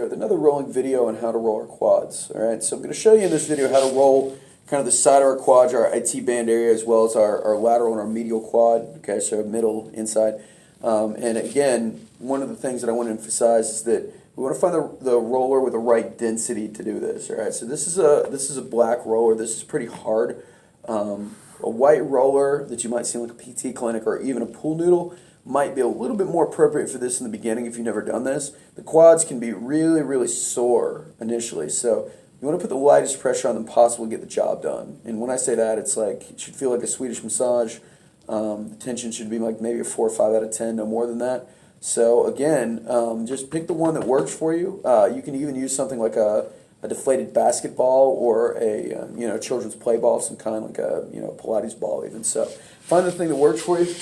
there with another rolling video on how to roll our quads. Alright, so I'm going to show you in this video how to roll kind of the side of our quads, our IT band area, as well as our lateral and our medial quad, okay, so middle, inside. And again, one of the things that I want to emphasize is that we want to find the roller with the right density to do this. Alright, so this is a black roller. This is pretty hard. A white roller that you might see in like a PT clinic or even a pool noodle might be a little bit more appropriate for this in the beginning if you've never done this. The quads can be really, really sore initially, so you want to put the lightest pressure on them possible to get the job done. And when I say that, it's like it should feel like a Swedish massage. The tension should be like maybe a 4 or 5 out of 10, no more than that. So again, just pick the one that works for you. You can even use something like a deflated basketball or a children's play ball of some kind, like a Pilates ball even. So find the thing that works for you.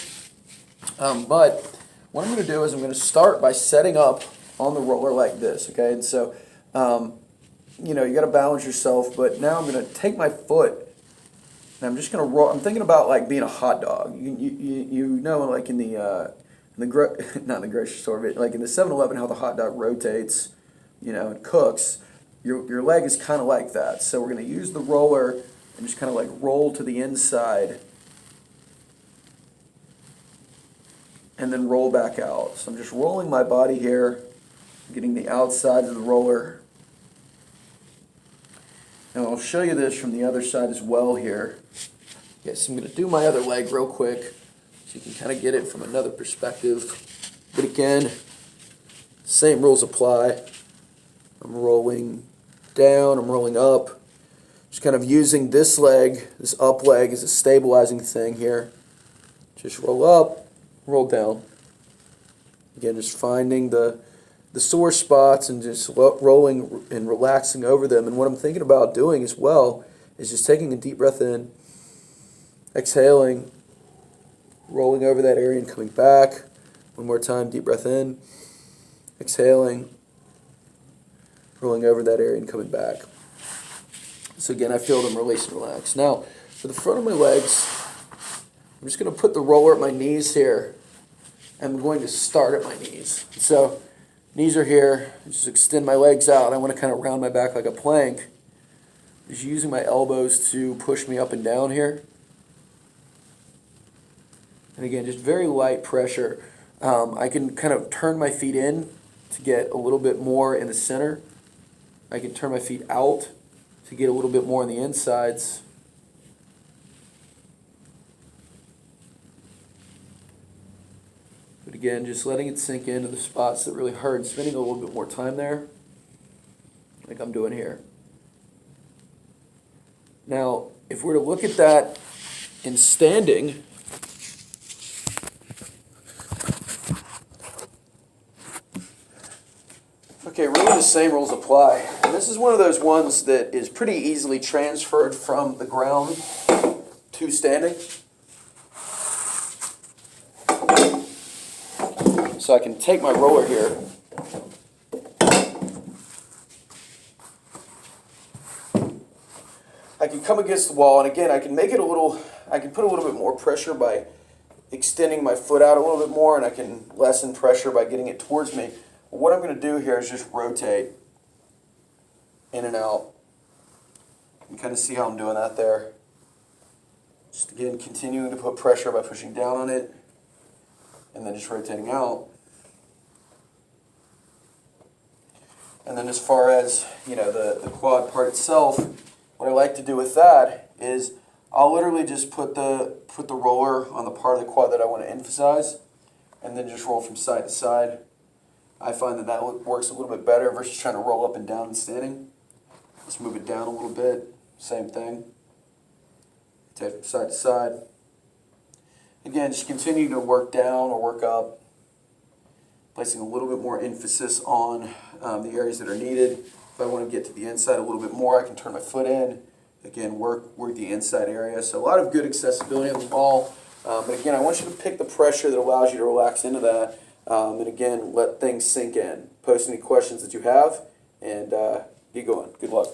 But what I'm going to do is I'm going to start by setting up on the roller like this, okay? And so, you got to balance yourself, but now I'm going to take my foot and I'm just going to roll. I'm thinking about like being a hot dog. Like in the not in the grocery store, but like in the 7-Eleven, how the hot dog rotates, and cooks. Your leg is kind of like that. So we're going to use the roller and just kind of like roll to the inside and then roll back out. So I'm just rolling my body here, getting the outside of the roller. And I'll show you this from the other side as well here. Yes, I'm going to do my other leg real quick so you can kind of get it from another perspective. But again, same rules apply. I'm rolling down, I'm rolling up. Just kind of using this leg, this up leg, as a stabilizing thing here. Just roll up, roll down. Again, just finding the sore spots and just rolling and relaxing over them. And what I'm thinking about doing as well is just taking a deep breath in, exhaling, rolling over that area and coming back. One more time, deep breath in, exhaling, rolling over that area and coming back. So again, I feel them release and relax. Now, for the front of my legs, I'm just going to put the roller at my knees here. I'm going to start at my knees. So, knees are here. Just extend my legs out. I want to kind of round my back like a plank. Just using my elbows to push me up and down here. And again, just very light pressure. I can kind of turn my feet in to get a little bit more in the center. I can turn my feet out to get a little bit more on the insides. But again, just letting it sink into the spots that really hurt, spending a little bit more time there, like I'm doing here. Now, if we're to look at that in standing, okay, really the same rules apply. And this is one of those ones that is pretty easily transferred from the ground to standing. So I can take my roller here. I can come against the wall, and again, I can make it I can put a little bit more pressure by extending my foot out a little bit more, and I can lessen pressure by getting it towards me. What I'm going to do here is just rotate in and out. You can kind of see how I'm doing that there. Just again, continuing to put pressure by pushing down on it and then just rotating out. And then as far as, the quad part itself, what I like to do with that is I'll literally just put the roller on the part of the quad that I want to emphasize and then just roll from side to side. I find that works a little bit better versus trying to roll up and down and standing. Just move it down a little bit, same thing. Take from side to side. Again, just continue to work down or work up, placing a little bit more emphasis on the areas that are needed. If I want to get to the inside a little bit more, I can turn my foot in. Again, work the inside area. So a lot of good accessibility on the ball. But again, I want you to pick the pressure that allows you to relax into that. And again, let things sink in. Post any questions that you have, and get going. Good luck.